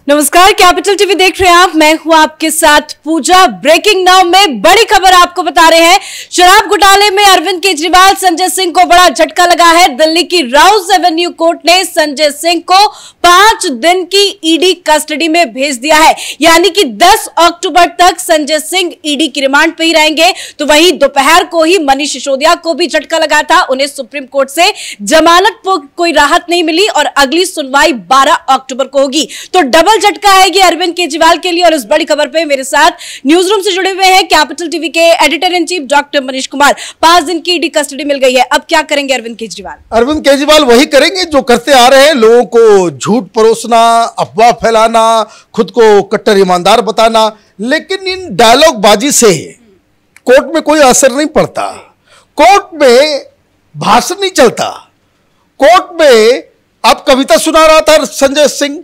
नमस्कार, capital TV देख रहे हैं आप। मैं हूं आपके साथ पूजा। ब्रेकिंग नाउ में बड़ी खबर आपको बता रहे हैं। शराब घोटाले में अरविंद केजरीवाल, संजय सिंह को बड़ा झटका लगा है। दिल्ली की राउस एवेन्यू कोर्ट ने संजय सिंह को 5 दिन की ईडी कस्टडी में भेज दिया है, यानी कि 10 अक्टूबर तक संजय सिंह ईडी की रिमांड पे ही रहेंगे। तो वहीं दोपहर को ही मनीष सिसोदिया को भी झटका लगा था। उन्हें सुप्रीम कोर्ट से जमानत पर कोई राहत नहीं मिली और अगली सुनवाई 12 अक्टूबर को होगी। तो डबल झटका आएगी अरविंद केजरीवाल के लिए। और इस बड़ी खबर पे मेरे साथ न्यूज रूम से जुड़े हुए हैं कैपिटल टीवी के editor in chief doctor Manish Kumar. 5 दिन की ईडी कस्टडी मिल गई है, अब क्या करेंगे अरविंद केजरीवाल? अरविंद केजरीवाल वही करेंगे जो करते आ रहे हैं, लोगों को झूठ परोसना, अफवाह फैलाना, खुद को कट्टर ईमानदार बताना। लेकिन इन डायलॉग बाजी से कोर्ट में कोई असर नहीं पड़ता, कोर्ट में भाषण नहीं चलता। कोर्ट में आप कविता सुना रहा था संजय सिंह,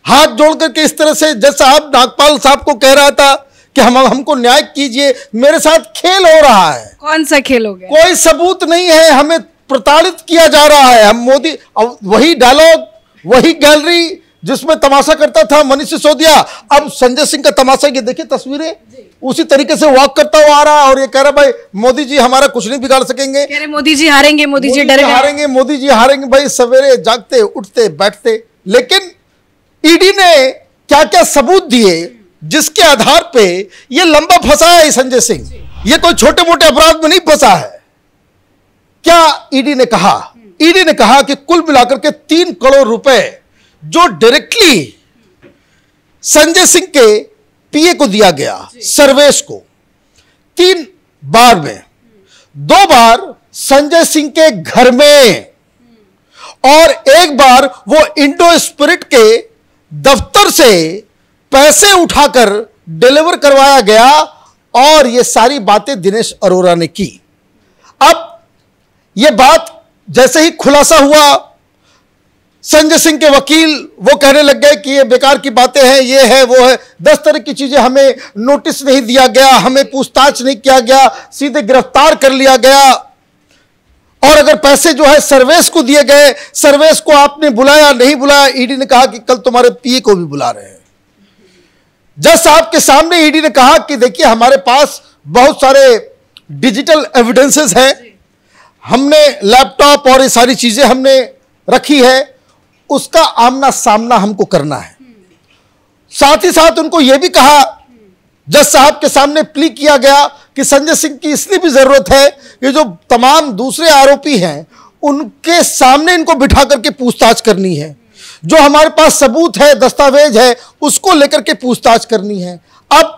हाथ जोड़ करके इस तरह से जज साहब नागपाल साहब को कह रहा था कि हमको न्याय कीजिए, मेरे साथ खेल हो रहा है। कौन सा खेल हो गया? कोई सबूत नहीं है, हमें प्रताड़ित किया जा रहा है। हम मोदी, वही डायलॉग, वही गैलरी जिसमें तमाशा करता था मनीष सिसोदिया, अब संजय सिंह का तमाशा। ये देखिए तस्वीरें, उसी तरीके से वॉक करता हुआ आ रहा और ये कह रहा भाई मोदी जी हमारा कुछ नहीं बिगाड़ सकेंगे। कह रहे मोदी जी हारेंगे, मोदी जी हारेंगे, मोदी जी हारेंगे। भाई सवेरे जागते उठते बैठते। लेकिन ईडी ने क्या क्या सबूत दिए जिसके आधार पे ये लंबा फंसा है संजय सिंह। ये कोई छोटे मोटे अपराध में नहीं फंसा है। क्या ईडी ने कहा? ईडी ने कहा कि कुल मिलाकर के 3 करोड़ रुपए जो डायरेक्टली संजय सिंह के पीए को दिया गया, सर्वेश को, 3 बार में 2 बार संजय सिंह के घर में और 1 बार वो इंडो स्पिरिट के दफ्तर से पैसे उठाकर डिलीवर करवाया गया। और ये सारी बातें दिनेश अरोरा ने की। अब ये बात जैसे ही खुलासा हुआ, संजय सिंह के वकील वो कहने लग गए कि ये बेकार की बातें हैं, ये है वो है, 10 तरह की चीजें, हमें नोटिस नहीं दिया गया, हमें पूछताछ नहीं किया गया, सीधे गिरफ्तार कर लिया गया। और अगर पैसे जो है सर्वेश को दिए गए, सर्वेश को आपने बुलाया नहीं बुलाया? ईडी ने कहा कि कल तुम्हारे पीए को भी बुला रहे हैं। जज साहब के सामने ईडी ने कहा कि देखिए हमारे पास बहुत सारे डिजिटल एविडेंसेस हैं, हमने लैपटॉप और ये सारी चीजें हमने रखी है, उसका आमना सामना हमको करना है। साथ ही साथ उनको यह भी कहा, जज साहब के सामने प्ली किया गया कि संजय सिंह की इसलिए भी जरूरत है कि जो तमाम दूसरे आरोपी हैं उनके सामने इनको बिठा करके पूछताछ करनी है, जो हमारे पास सबूत है, दस्तावेज है, उसको लेकर के पूछताछ करनी है। अब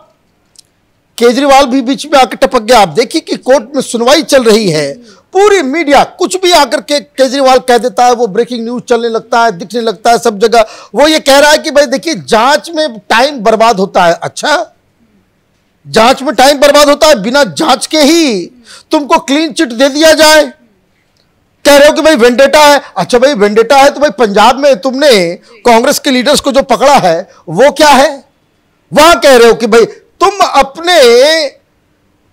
केजरीवाल भी बीच में आकर टपक गया। आप देखिए कि कोर्ट में सुनवाई चल रही है, पूरी मीडिया कुछ भी आकर के केजरीवाल कह देता है, वो ब्रेकिंग न्यूज चलने लगता है, दिखने लगता है सब जगह। वो ये कह रहा है कि भाई देखिए जांच में टाइम बर्बाद होता है। अच्छा, जांच में टाइम बर्बाद होता है? बिना जांच के ही तुमको क्लीन चिट दे दिया जाए? कह रहे हो कि भाई वेंडेटा है। अच्छा भाई वेंडेटा है तो भाई पंजाब में तुमने कांग्रेस के लीडर्स को जो पकड़ा है वो क्या है? वहां कह रहे हो कि भाई तुम अपने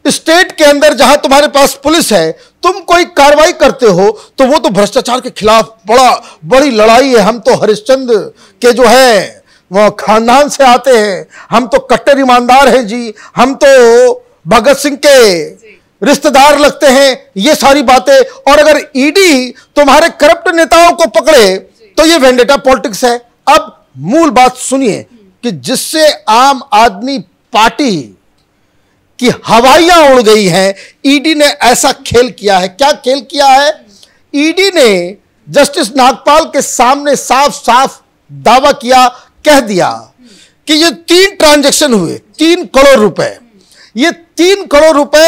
स्टेट के अंदर जहां तुम्हारे पास पुलिस है, तुम कोई कार्रवाई करते हो तो वो तो भ्रष्टाचार के खिलाफ बड़ी लड़ाई है, हम तो हरिश्चंद्र के जो है वो खानदान से आते हैं, हम तो कट्टर ईमानदार हैं जी, हम तो भगत सिंह के रिश्तेदार लगते हैं, ये सारी बातें। और अगर ईडी तुम्हारे करप्ट नेताओं को पकड़े तो ये वेंडेटा पॉलिटिक्स है। अब मूल बात सुनिए कि जिससे आम आदमी पार्टी की हवाइयां उड़ गई हैं, ईडी ने ऐसा खेल किया है। क्या खेल किया है? ईडी ने जस्टिस नागपाल के सामने साफ साफ दावा किया, कह दिया कि ये 3 ट्रांजैक्शन हुए, 3 करोड़ रुपए, ये 3 करोड़ रुपए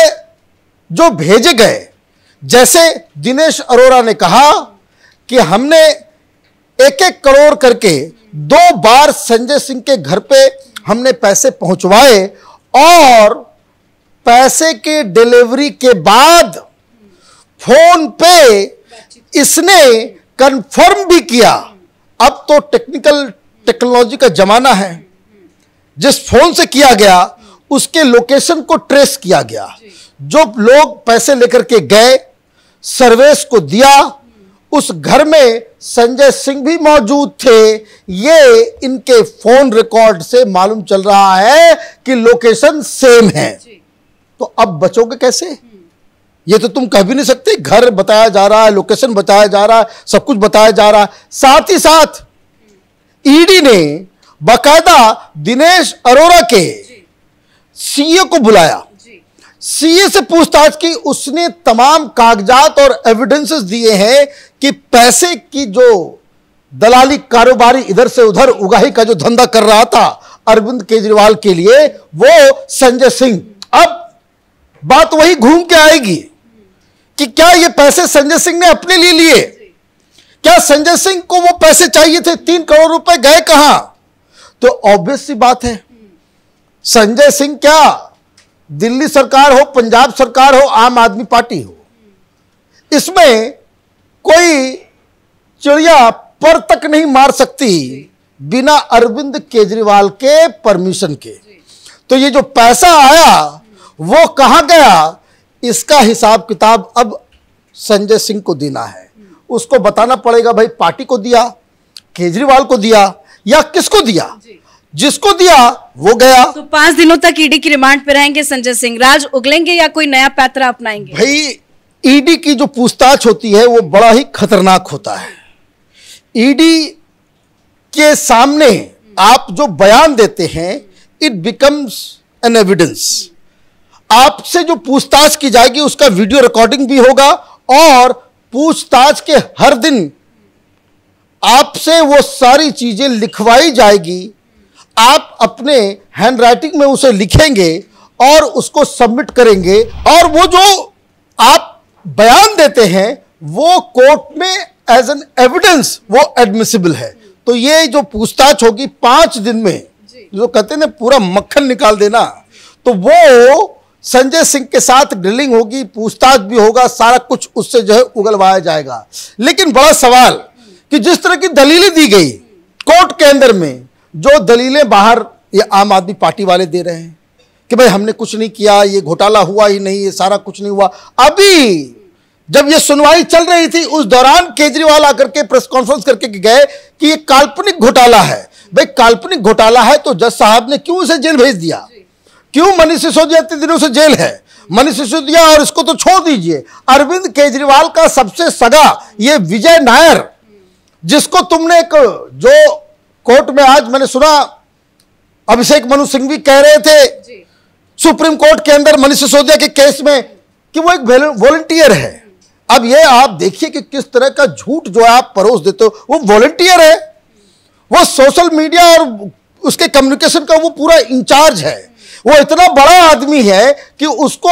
जो भेजे गए, जैसे दिनेश अरोरा ने कहा कि हमने 1-1 करोड़ करके 2 बार संजय सिंह के घर पे हमने पैसे पहुंचवाए और पैसे के डिलीवरी के बाद फोन पे इसने कंफर्म भी किया। अब तो टेक्नोलॉजी का जमाना है, जिस फोन से किया गया उसके लोकेशन को ट्रेस किया गया। जो लोग पैसे लेकर के गए, सर्वेश को दिया उस घर में संजय सिंह भी मौजूद थे। ये इनके फोन रिकॉर्ड से मालूम चल रहा है कि लोकेशन सेम है। तो अब बचोगे कैसे? ये तो तुम कह भी नहीं सकते। घर बताया जा रहा है, लोकेशन बताया जा रहा है, सब कुछ बताया जा रहा है। साथ ही साथ ईडी ने बाकायदा दिनेश अरोरा के सीए को बुलाया, सीए से पूछताछ की। उसने तमाम कागजात और एविडेंसेस दिए हैं कि पैसे की जो दलाली कारोबारी इधर से उधर उगाही का जो धंधा कर रहा था अरविंद केजरीवाल के लिए, वो संजय सिंह। अब बात वही घूम के आएगी कि क्या ये पैसे संजय सिंह ने अपने लिए लिए? क्या संजय सिंह को वो पैसे चाहिए थे? 3 करोड़ रुपए गए कहां? तो ऑब्वियस सी बात है, संजय सिंह क्या दिल्ली सरकार हो, पंजाब सरकार हो, आम आदमी पार्टी हो, इसमें कोई चिड़िया पर तक नहीं मार सकती बिना अरविंद केजरीवाल के परमिशन के। तो ये जो पैसा आया वो कहां गया, इसका हिसाब किताब अब संजय सिंह को देना है। उसको बताना पड़ेगा, भाई पार्टी को दिया, केजरीवाल को दिया या किसको दिया? जिसको दिया वो गया। तो 5 दिनों तक ईडी की रिमांड पे रहेंगे संजय सिंह। राज उगलेंगे या कोई नया पैतरा अपनाएंगे? भाई ईडी की जो पूछताछ होती है वो बड़ा ही खतरनाक होता है। ईडी के सामने आप जो बयान देते हैं, इट बिकम्स एन एविडेंस। आपसे जो पूछताछ की जाएगी उसका वीडियो रिकॉर्डिंग भी होगा और पूछताछ के हर दिन आपसे वो सारी चीजें लिखवाई जाएगी। आप अपने हैंडराइटिंग में उसे लिखेंगे और उसको सबमिट करेंगे, और वो जो आप बयान देते हैं वो कोर्ट में एज एन एविडेंस वो एडमिसिबल है। तो ये जो पूछताछ होगी 5 दिन में, जो कहते हैं ना पूरा मक्खन निकाल देना, तो वो संजय सिंह के साथ ड्रिलिंग होगी, पूछताछ भी होगा, सारा कुछ उससे जो है उगलवाया जाएगा। लेकिन बड़ा सवाल कि जिस तरह की दलीलें दी गई कोर्ट के अंदर में, जो दलीलें बाहर ये आम आदमी पार्टी वाले दे रहे हैं कि भाई हमने कुछ नहीं किया, ये घोटाला हुआ ही नहीं, ये सारा कुछ नहीं हुआ। अभी जब ये सुनवाई चल रही थी उस दौरान केजरीवाल आकर के प्रेस कॉन्फ्रेंस करके गए कि ये काल्पनिक घोटाला है। भाई काल्पनिक घोटाला है तो जज साहब ने क्यों उसे जेल भेज दिया? क्यों मनीष सिसोदिया इतने दिनों से जेल है? मनीष सिसोदिया और इसको तो छोड़ दीजिए, अरविंद केजरीवाल का सबसे सगा ये विजय नायर, जिसको तुमने एक जो कोर्ट में आज मैंने सुना अभिषेक मनु सिंह भी कह रहे थे सुप्रीम कोर्ट के अंदर मनीष सिसोदिया के केस में कि वो एक वॉलंटियर है। अब ये आप देखिए कि किस तरह का झूठ जो आप परोस देते हो। वो वॉलंटियर है, वो सोशल मीडिया और उसके कम्युनिकेशन का वो पूरा इंचार्ज है। वो इतना बड़ा आदमी है कि उसको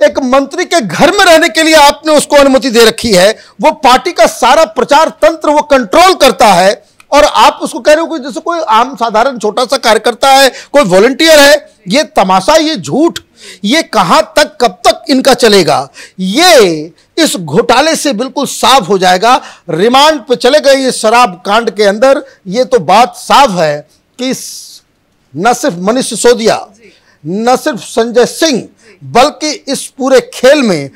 एक मंत्री के घर में रहने के लिए आपने उसको अनुमति दे रखी है। वो पार्टी का सारा प्रचार तंत्र वो कंट्रोल करता है, और आप उसको कह रहे हो कि जैसे कोई आम साधारण छोटा सा कार्यकर्ता है, कोई वॉलंटियर है। ये तमाशा, ये झूठ, ये कहां तक कब तक इनका चलेगा? ये इस घोटाले से बिल्कुल साफ हो जाएगा। रिमांड पे चले गए ये शराब कांड के अंदर। ये तो बात साफ है कि न सिर्फ मनीष सिसोदिया, न सिर्फ संजय सिंह, बल्कि इस पूरे खेल में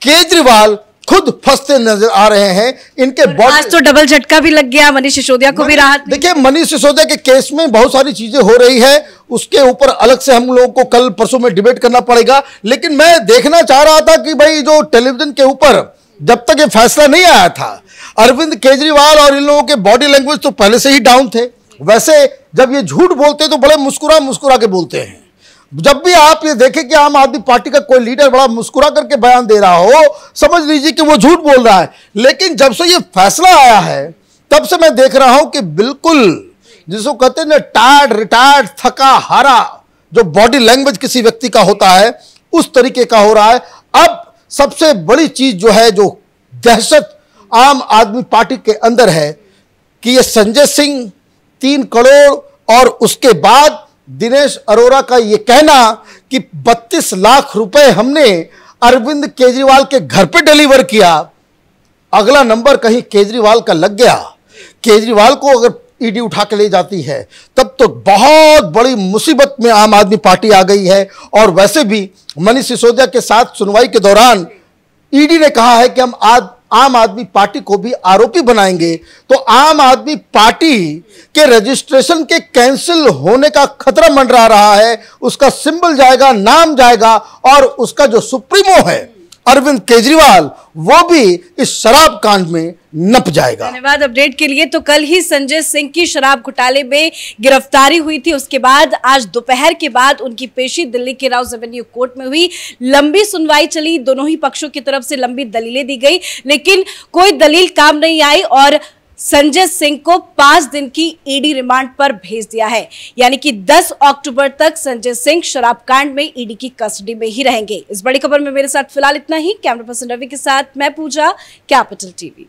केजरीवाल खुद फंसते नजर आ रहे हैं। इनके आज तो डबल झटका भी लग गया, मनीष सिसोदिया को भी राहत। देखिए मनीष सिसोदिया के केस में बहुत सारी चीजें हो रही है, उसके ऊपर अलग से हम लोगों को कल परसों में डिबेट करना पड़ेगा। लेकिन मैं देखना चाह रहा था कि भाई जो टेलीविजन के ऊपर जब तक ये फैसला नहीं आया था, अरविंद केजरीवाल और इन लोगों के बॉडी लैंग्वेज तो पहले से ही डाउन थे। वैसे जब ये झूठ बोलते तो बड़े मुस्कुरा के बोलते हैं। जब भी आप ये देखें कि आम आदमी पार्टी का कोई लीडर बड़ा मुस्कुरा करके बयान दे रहा हो, समझ लीजिए कि वो झूठ बोल रहा है। लेकिन जब से ये फैसला आया है तब से मैं देख रहा हूं कि बिल्कुल जिसको कहते हैं ना टायर्ड, रिटायर्ड, थका हारा जो बॉडी लैंग्वेज किसी व्यक्ति का होता है उस तरीके का हो रहा है। अब सबसे बड़ी चीज जो है, जो दहशत आम आदमी पार्टी के अंदर है कि ये संजय सिंह 3 करोड़ और उसके बाद दिनेश अरोरा का यह कहना कि 32 लाख रुपए हमने अरविंद केजरीवाल के घर पे डिलीवर किया। अगला नंबर कहीं केजरीवाल का लग गया, केजरीवाल को अगर ईडी उठा के ले जाती है तब तो बहुत बड़ी मुसीबत में आम आदमी पार्टी आ गई है। और वैसे भी मनीष सिसोदिया के साथ सुनवाई के दौरान ईडी ने कहा है कि हम आम आदमी पार्टी को भी आरोपी बनाएंगे तो आम आदमी पार्टी के रजिस्ट्रेशन के कैंसिल होने का खतरा मंडरा रहा है। उसका सिंबल जाएगा, नाम जाएगा और उसका जो सुप्रीमो है अरविंद केजरीवाल वो भी इस शराब कांड में नप जाएगा। धन्यवाद अपडेट के लिए। तो कल ही संजय सिंह की शराब घोटाले में गिरफ्तारी हुई थी, उसके बाद आज दोपहर के बाद उनकी पेशी दिल्ली के राउज एवेन्यू कोर्ट में हुई। लंबी सुनवाई चली, दोनों ही पक्षों की तरफ से लंबी दलीलें दी गई, लेकिन कोई दलील काम नहीं आई और संजय सिंह को 5 दिन की ईडी रिमांड पर भेज दिया है। यानी कि 10 अक्टूबर तक संजय सिंह शराब कांड में ईडी की कस्टडी में ही रहेंगे। इस बड़ी खबर में मेरे साथ फिलहाल इतना ही। कैमरा पर्सन रवि के साथ मैं पूजा, कैपिटल टीवी।